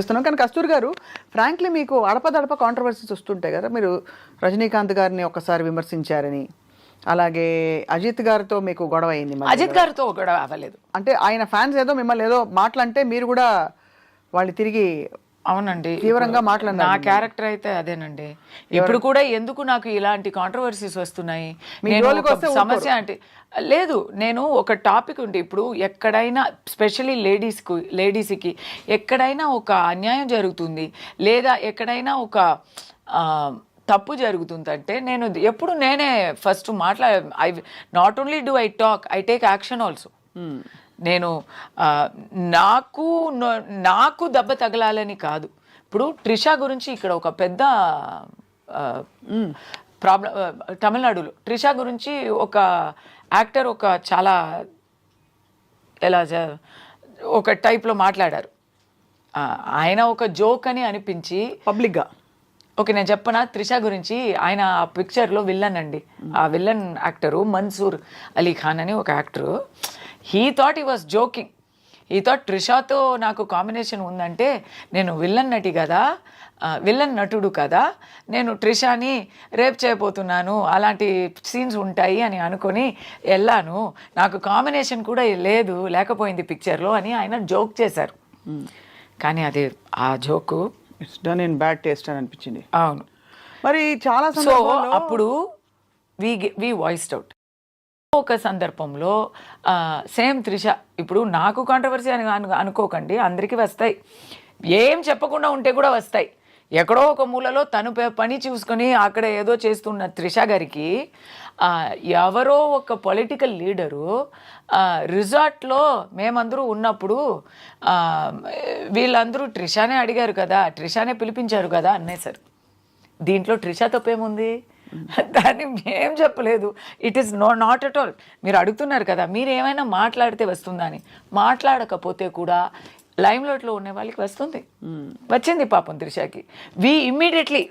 చేస్తున్నాం. కానీ కస్తూరి గారు, ఫ్రాంక్లీ మీకు అడపదడప కాంట్రవర్సీస్ వస్తుంటాయి కదా. మీరు రజనీకాంత్ గారిని ఒకసారి విమర్శించారని, అలాగే అజిత్ గారితో మీకు గొడవ అయింది. అజిత్ గారితో గొడవ అవ్వలేదు. అంటే ఆయన ఫ్యాన్స్ ఏదో మిమ్మల్ని ఏదో మాటలంటే మీరు కూడా వాళ్ళు తిరిగి అవునండి తీవ్రంగా మాట్లాడినారు. నా క్యారెక్టర్ అయితే అదేనండి. ఇప్పుడు కూడా ఎందుకు నాకు ఇలాంటి కాంట్రవర్సీస్ వస్తున్నాయి, సమస్య అంటే లేదు. నేను ఒక టాపిక్ ఉంటే ఇప్పుడు ఎక్కడైనా స్పెషల్లీ లేడీస్కి ఎక్కడైనా ఒక అన్యాయం జరుగుతుంది లేదా ఎక్కడైనా ఒక తప్పు జరుగుతుందంటే నేను ఎప్పుడు నేనే first I not only do I talk, I take action also. నేను నాకు దెబ్బ తగలాలని కాదు. ఇప్పుడు ట్రిషా గురించి ఇక్కడ ఒక పెద్ద ప్రాబ్లం, తమిళనాడులో ట్రిషా గురించి ఒక యాక్టర్ ఒక చాలా ఎలా ఒక టైప్లో మాట్లాడారు. ఆయన ఒక జోక్ అని అనిపించి పబ్లిక్గా ఓకే నేను చెప్పనా త్రిష గురించి. ఆయన ఆ పిక్చర్లో విల్లన్ అండి. ఆ విల్లన్ యాక్టరు మన్సూర్ అలీ ఖాన్ అని ఒక actor. He thought he was joking. He thought ట్రిషాతో నాకు కాంబినేషన్ ఉందంటే నేను విల్లన్ నటుడు కదా, నేను ట్రిషాని రేప్ చేయబోతున్నాను, అలాంటి సీన్స్ ఉంటాయి అని అనుకొని వెళ్ళాను, నాకు కాంబినేషన్ కూడా లేకపోయింది పిక్చర్లో అని ఆయన జోక్ చేశారు. కానీ అది ఆ joke it's done in bad taste అని అనిపించింది. అవును. మరి చాలా అప్పుడు వి వాయిస్డ్ అవుట్. ఒక సందర్భంలో సేమ్ త్రిష, ఇప్పుడు నాకు కాంట్రవర్సీ అని అనుకోకండి, అందరికీ వస్తాయి. ఏం చెప్పకుండా ఉంటే కూడా వస్తాయి. ఎక్కడో ఒక మూలలో తను పని చూసుకొని అక్కడ ఏదో చేస్తున్న త్రిష గారికి ఎవరో ఒక పొలిటికల్ లీడరు రిసార్ట్లో మేమందరూ ఉన్నప్పుడు వీళ్ళందరూ ట్రిషానే అడిగారు కదా, ట్రిషానే పిలిపించారు కదా అనేసారు. దీంట్లో ట్రిషా తప్పేముంది? దాన్ని మేం చెప్పలేదు. It is not at all. మీరు అడుగుతున్నారు కదా మీరు ఏమైనా మాట్లాడితే వస్తుందా అని. మాట్లాడకపోతే కూడా లైమ్లైట్లో ఉన్న వాళ్ళకి వస్తుంది. వచ్చింది పాపం త్రిషాకి.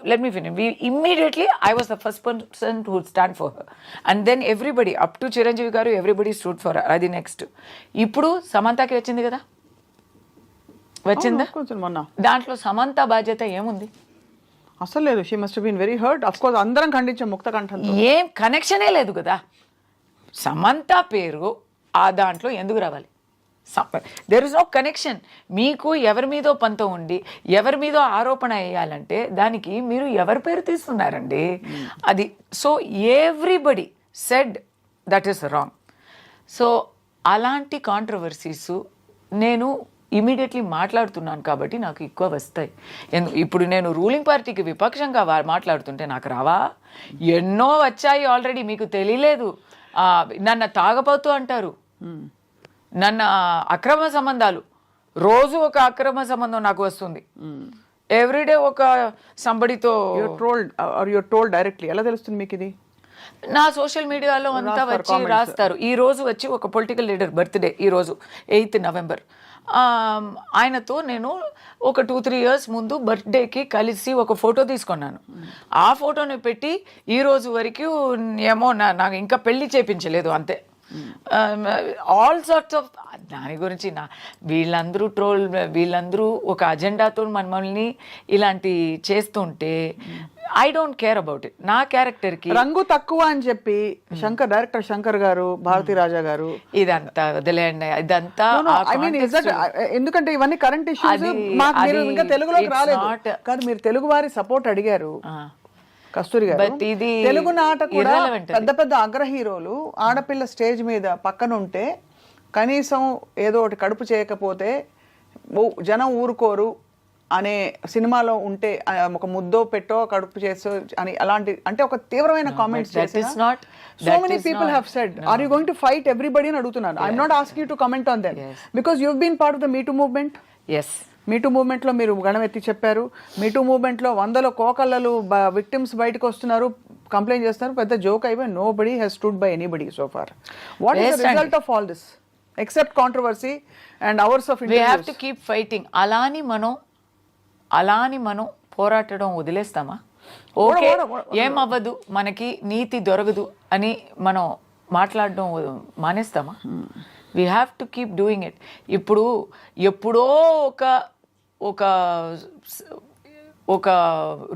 Let me finish. I was the first person to stand for her and then everybody up to Chiranjeevi garu everybody stood for her. అది నెక్స్ట్. ఇప్పుడు సమంతకి వచ్చింది కదా, వచ్చిందా? దాంట్లో సమంత బాధ్యత ఏముంది? అసలు లేదు. She must been very hurt. Of course అందరం ఖండించాం ముక్త కంఠంతో. ఏం కనెక్షనే లేదు కదా. సమంత పేరు ఆ దాంట్లో ఎందుకు రావాలి? There is no connection. మీకు ఎవరి మీదో పంతం ఉండి ఎవరి మీదో ఆరోపణ వేయాలంటే దానికి మీరు ఎవరి పేరు తీస్తున్నారండి? అది so everybody said that is wrong. So అలాంటి కాంట్రవర్సీస్ నేను ఇమీడియట్లీ మాట్లాడుతున్నాను కాబట్టి నాకు ఎక్కువ వస్తాయి. ఇప్పుడు నేను రూలింగ్ పార్టీకి విపక్షంగా మాట్లాడుతుంటే నాకు రావా? ఎన్నో వచ్చాయి ఆల్రెడీ, మీకు తెలియలేదు. నన్ను తాగపోతూ అంటారు, నన్ను అక్రమ సంబంధాలు, రోజు ఒక అక్రమ సంబంధం నాకు వస్తుంది. ఎవ్రీడే ఒక సంబడితో టోల్డ్ డైరెక్ట్లీ. ఎలా తెలుస్తుంది మీకు ఇది? నా సోషల్ మీడియాలో అంతా వచ్చి రాస్తారు. ఈ రోజు వచ్చి ఒక పొలిటికల్ లీడర్ బర్త్డే, ఈరోజు 8th నవంబర్. ఆయనతో నేను ఒక 2-3 years ముందు బర్త్డేకి కలిసి ఒక ఫోటో తీసుకున్నాను. ఆ ఫోటోని పెట్టి ఈ రోజు వరకు ఏమో నాకు ఇంకా పెళ్లి చేయించలేదు అంతే. ఆల్ సార్ట్స్ ఆఫ్ దాని గురించి వీళ్ళందరూ ఒక అజెండాతో మమ్మల్ని ఇలాంటి చేస్తుంటే I don't care about it. నా క్యారెక్టర్కి రంగు తక్కువ అని చెప్పి డైరెక్టర్ శంకర్ గారు, భారతీ రాజా గారు ఇదంతా వదిలేయండి. ఇదంతా ఎందుకంటే ఇవన్నీ కరెంట్ ఇష్యూస్. ఇంకా తెలుగులోకి రాలేదు కానీ మీరు తెలుగు వారి సపోర్ట్ అడిగారు కస్తూరి గారు. తెలుగు నాట కూడా పెద్ద పెద్ద అగ్ర హీరోలు ఆడపిల్ల స్టేజ్ మీద పక్కనుంటే కనీసం ఏదో ఒకటి కడుపు చేయకపోతే జనం ఊరుకోరు అనే సినిమాలో ఉంటే ఒక ముద్దో పెట్టో కడుపు చేసో అని అలాంటి అంటే ఒక తీవ్రమైన comments so many people have said are you going to fight everybody అని అడుగుతున్నాను. I'm not asking you to comment on them because you have been part of the MeToo movement. Yes, MeToo మూవ్మెంట్లో మీరు గణమెత్తి చెప్పారు. మీటూ మూవ్మెంట్లో 100 కోకళ్ళలు victims బయటకు వస్తున్నారు, complaint చేస్తున్నారు. పెద్ద జోక్ అయిపోయి nobody has stood by anybody so far. What is the result of all this except controversy and hours of interviews? We have to keep fighting. అలాని మనం పోరాటడం వదిలేస్తామా? ఓకే ఏమవ్వదు, మనకి నీతి దొరకదు అని మనం మాట్లాడడం మానేస్తామా? We have to keep doing it. ఎప్పుడో ఒక ఒక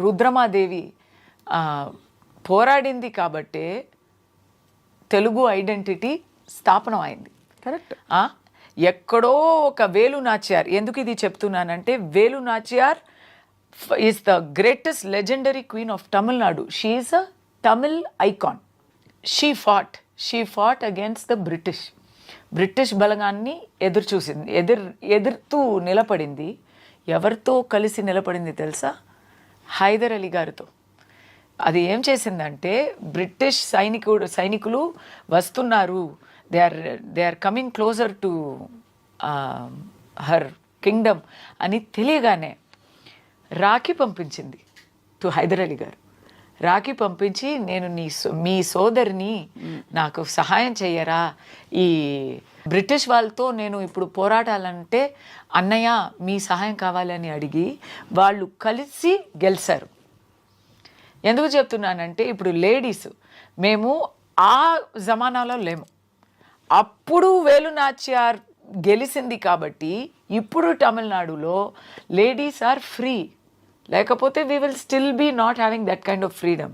రుద్రమాదేవి పోరాడింది కాబట్టే తెలుగు ఐడెంటిటీ స్థాపనం అయింది. కరెక్ట్. ఎక్కడో ఒక వేలు నాచియార్, ఎందుకు ఇది చెప్తున్నానంటే Velu Nachiyar is the greatest legendary queen of Tamil Nadu. She is a Tamil icon. She fought against the British బలగాన్ని ఎదుర్తూ నిలబడింది. ఎవరితో కలిసి నిలబడింది తెలుసా? హైదర్ అలీ గారితో. అది ఏం చేసిందంటే, బ్రిటిష్ సైనికులు వస్తున్నారు, they are coming closer to her kingdom అని తెలియగానే రాఖీ పంపించింది టు హైదర్ అలీ గారు. రాఖీ పంపించి, నేను మీ సోదరిని నాకు సహాయం చెయ్యరా, ఈ బ్రిటిష్ వాళ్ళతో నేను ఇప్పుడు పోరాటాలంటే అన్నయ్య మీ సహాయం కావాలని అడిగి వాళ్ళు కలిసి గెలిచారు. ఎందుకు చెప్తున్నానంటే, ఇప్పుడు లేడీస్ మేము ఆ జమానాలో లేము. అప్పుడు వేలు నాచియార్ గెలిచింది కాబట్టి ఇప్పుడు తమిళనాడులో లేడీస్ ఆర్ ఫ్రీ. లేకపోతే we will still be not having that kind of freedom.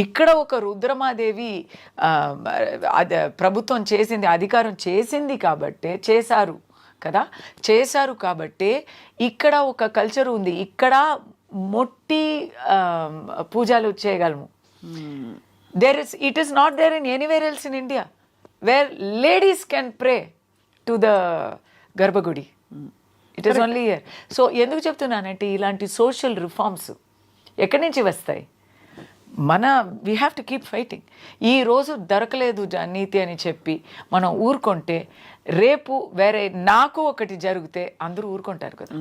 ఇక్కడ ఒక రుద్రమాదేవి ప్రభుత్వం చేసింది, అధికారం చేసింది కాబట్టే చేశారు కాబట్టే ఇక్కడ ఒక కల్చర్ ఉంది. ఇక్కడ మొట్టి పూజలు చేయగలము. It is not there in anywhere else in India where ladies can pray to the garbhagudi. It is only here. So ఎందుకు చెప్తున్నానంటే, ఇలాంటి సోషల్ రిఫార్మ్స్ ఎక్కడి నుంచి వస్తాయి? We have to keep fighting. ఈరోజు దొరకలేదు నీతి అని చెప్పి మనం ఊరుకుంటే, రేపు వేరే నాకు ఒకటి జరిగితే అందరూ ఊరుకుంటారు కదా.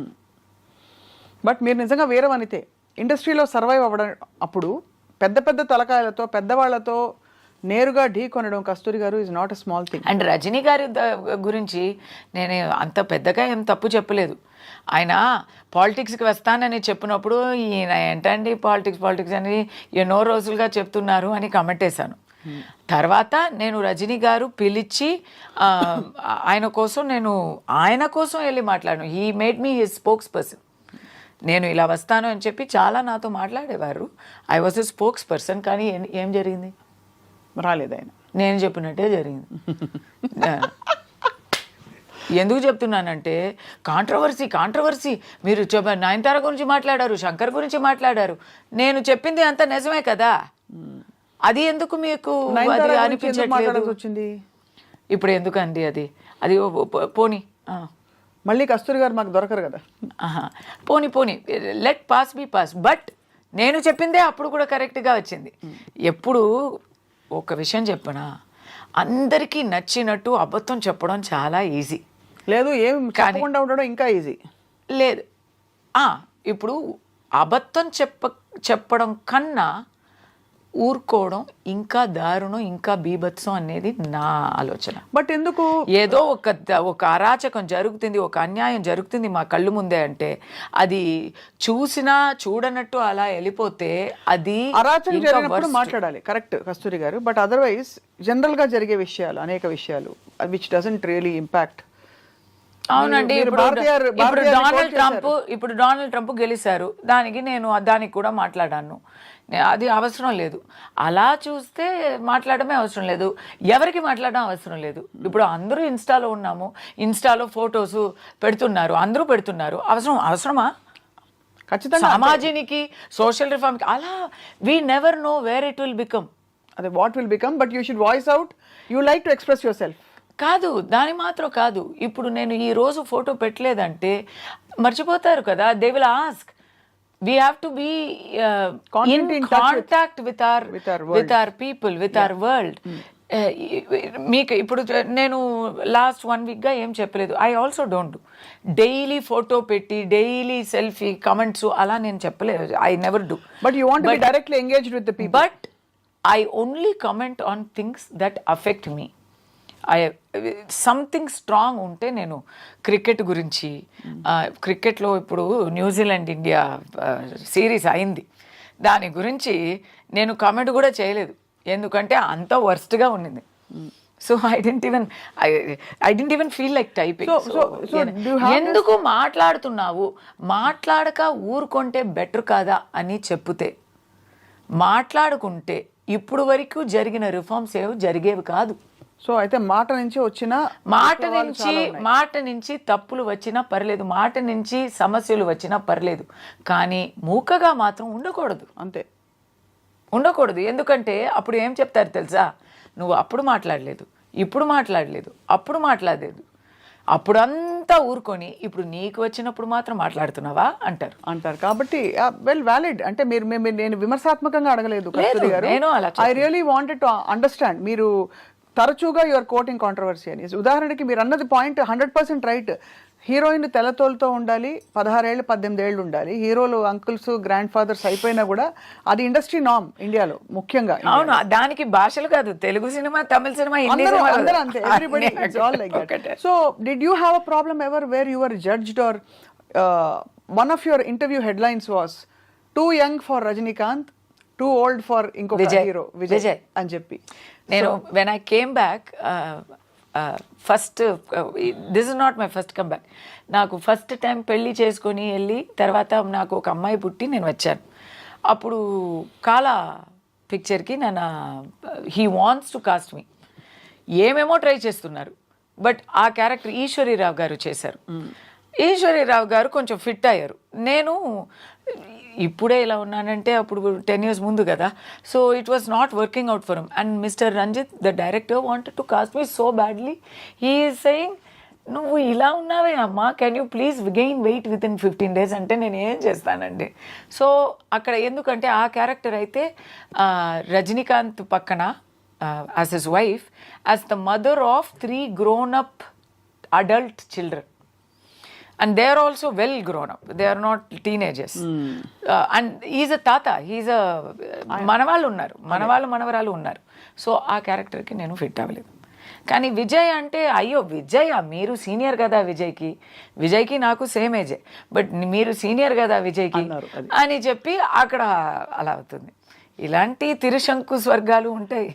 బట్ మీరు నిజంగా వేరే వనితే ఇండస్ట్రీలో సర్వైవ్ అవ్వడం, అప్పుడు పెద్ద పెద్ద తలకాయలతో పెద్దవాళ్లతో నేరుగా ఢీ కొనడం కస్తూరి గారు is not a small thing. And Rajini గారి గురించి నేను అంత పెద్దగా ఏం తప్పు చెప్పలేదు. ఆయన పాలిటిక్స్కి వస్తానని చెప్పినప్పుడు ఈయన ఏంటండి పాలిటిక్స్ అని ఎన్నో రోజులుగా చెప్తున్నారు అని కమెంట్ వేశాను. తర్వాత నేను రజనీ గారు పిలిచి ఆయన కోసం వెళ్ళి మాట్లాడాను. He made me his spokes person. నేను ఇలా వస్తాను అని చెప్పి చాలా నాతో మాట్లాడేవారు. I was a spokes person. కానీ ఏం జరిగింది? రాలేదు ఆయన. నేను చెప్పినట్టే జరిగింది. ఎందుకు చెప్తున్నానంటే, కాంట్రవర్సీ మీరు నయనతార గురించి మాట్లాడారు, శంకర్ గురించి మాట్లాడారు. నేను చెప్పింది అంత నిజమే కదా. అది ఎందుకు మీకు వచ్చింది? ఇప్పుడు ఎందుకండి అది పోనీ మళ్ళీ కస్తూరి గారు మాకు దొరకరు కదా. పోనీ let pass be pass. But నేను చెప్పిందే అప్పుడు కూడా కరెక్ట్గా వచ్చింది. ఎప్పుడు ఒక విషయం చెప్పనా, అందరికీ నచ్చినట్టు అబద్ధం చెప్పడం చాలా ఈజీ. లేదు, ఏం చెప్పకుండా ఉండడం ఇంకా ఈజీ లేదు. ఇప్పుడు అబద్ధం చెప్పడం కన్నా ఊరుకోవడం ఇంకా దారుణం, ఇంకా బీభత్సం అనేది నా ఆలోచన. బట్ ఎందుకు ఏదో ఒక అరాచకం జరుగుతుంది, ఒక అన్యాయం జరుగుతుంది మా కళ్ళు ముందే అంటే అది చూడనట్టు అలా వెళ్ళిపోతే అది అరాచకం జరిగినప్పుడు మాట్లాడాలి. కరెక్ట్ కస్తూరి గారు. బట్ అదర్వైజ్ జనరల్ గా జరిగే విషయాలు, అనేక విషయాలు విచ్ డజంట్ రియలీ ఇంపాక్ట్. అవునండి. ఇప్పుడు డొనాల్డ్ ట్రంప్ గెలిచారు, దానికి కూడా మాట్లాడాను. అది అవసరం లేదు. అలా చూస్తే మాట్లాడమే అవసరం లేదు, ఎవరికి మాట్లాడడం అవసరం లేదు. ఇప్పుడు అందరూ ఇన్స్టాలో ఉన్నాము, ఇన్స్టాలో ఫొటోస్ పెడుతున్నారు, అందరూ పెడుతున్నారు. అవసరమా? ఖచ్చితంగా సమాజానికి, సోషల్ రిఫార్మ్కి అలా we never know where it will become. అదే what will become. But you should voice out. You like to express yourself. కాదు, దాని మాత్రం కాదు. ఇప్పుడు నేను ఈ రోజు ఫోటో పెట్టలేదంటే మర్చిపోతారు కదా. They will ask. We have to be in contact with our people, with our world. మీకు ఇప్పుడు నేను లాస్ట్ 1 వీక్గా ఏం చెప్పలేదు. I also don't daily photo పెట్టి డైలీ సెల్ఫీ కమెంట్స్ అలా నేను చెప్పలేదు. I never do. But you want to be directly engaged with the people. But I only comment on things that affect me. Something strong ఉంటే నేను క్రికెట్లో ఇప్పుడు New Zealand India series అయింది, దాని గురించి నేను కామెంట్ కూడా చేయలేదు. ఎందుకంటే అంత వర్స్ట్గా ఉండింది. So I didn't even feel like typing. so do you have ఎందుకు మాట్లాడుతున్నావు, మాట్లాడక ఊరుకుంటే బెటర్ కాదా అని చెప్తే, మాట్లాడుకుంటే ఇప్పుడు వరకు జరిగిన రిఫార్మ్స్ ఏవి జరిగేవి కాదు. సో అయితే మాట నుంచి వచ్చిన మాట నుంచి తప్పులు వచ్చినా పర్లేదు, మాట నుంచి సమస్యలు వచ్చినా పర్లేదు, కానీ మూకగా మాత్రం ఉండకూడదు. అంతే, ఉండకూడదు. ఎందుకంటే అప్పుడు ఏం చెప్తారు తెలుసా, నువ్వు అప్పుడు మాట్లాడలేదు, ఇప్పుడు మాట్లాడలేదు, అప్పుడు మాట్లాడలేదు, అప్పుడు అంతా ఊరుకొని ఇప్పుడు నీకు వచ్చినప్పుడు మాత్రం మాట్లాడుతున్నావా అంటారు. కాబట్టి వెల్ వ్యాలిడ్. అంటే నేను విమర్శాత్మకంగా అడగలేదు కస్తూరి గారు. I really wanted to understand. మీరు తరచుగా యువర్ కోటింగ్ కాంట్రవర్సీ అని. ఉదాహరణకి మీరు అన్నది పాయింట్ 100% రైట్. హీరోయిన్ తెల్లతోలుతో ఉండాలి, 16 ఏళ్ళు 18 ఏళ్ళు ఉండాలి. హీరోలు అంకుల్స్ గ్రాండ్ ఫాదర్స్ అయిపోయినా కూడా అది ఇండస్ట్రీ నామ్ ఇండియాలో ముఖ్యంగా. అవును, దానికి భాషలు కాదు, తెలుగు సినిమా, తమిళ సినిమా, అందరూ అంతే. Everybody it's all like that. So did you have a problem ever where you were judged or one of your interview headlines was too young for Rajinikanth, too old for ఇంకొక hero Vijay అని చెప్పి. నేను when I came back first, this is not my first comeback. నాకు first time పెళ్ళి చేసుకొని వెళ్ళి తర్వాత నాకు ఒక అమ్మాయి పుట్టి నేను వచ్చాను. అప్పుడు కాలా పిక్చర్కి నన్ను హీ వాంట్స్ టు కాస్ట్ మీ, ఏమేమో ట్రై చేస్తున్నారు, బట్ ఆ క్యారెక్టర్ ఈశ్వరీరావు గారు చేశారు. ఈశ్వరీరావు గారు కొంచెం ఫిట్ అయ్యారు. నేను ఇప్పుడే ఇలా ఉన్నానంటే అప్పుడు 10 years ముందు కదా. So it was not working out for him. And mister Ranjith the director wanted to cast me so badly. He is saying, నువ్వు ఇలా ఉన్నావే అమ్మా, can you please gain weight within 15 days అంటే నేను ఏం చేస్తానండి. సో అక్కడ ఎందుకంటే ఆ క్యారెక్టర్ అయితే రజనీకాంత్ పక్కన as his wife, as the mother of 3 grown up adult children. And they are also well grown up. They are not teenagers. And he's a tata. He's a మనవాళ్ళు ఉన్నారు, మనవరాలు ఉన్నారు. సో ఆ క్యారెక్టర్కి నేను ఫిట్ అవ్వలేదు. కానీ విజయ్ అంటే, అయ్యో విజయ్ మీరు సీనియర్ కదా విజయ్కి నాకు సేమ్ ఏజే, బట్ మీరు సీనియర్ కదా విజయ్కి అని చెప్పి అక్కడ అలా అవుతుంది. ఇలాంటి తిరుశంకు స్వర్గాలు ఉంటాయి.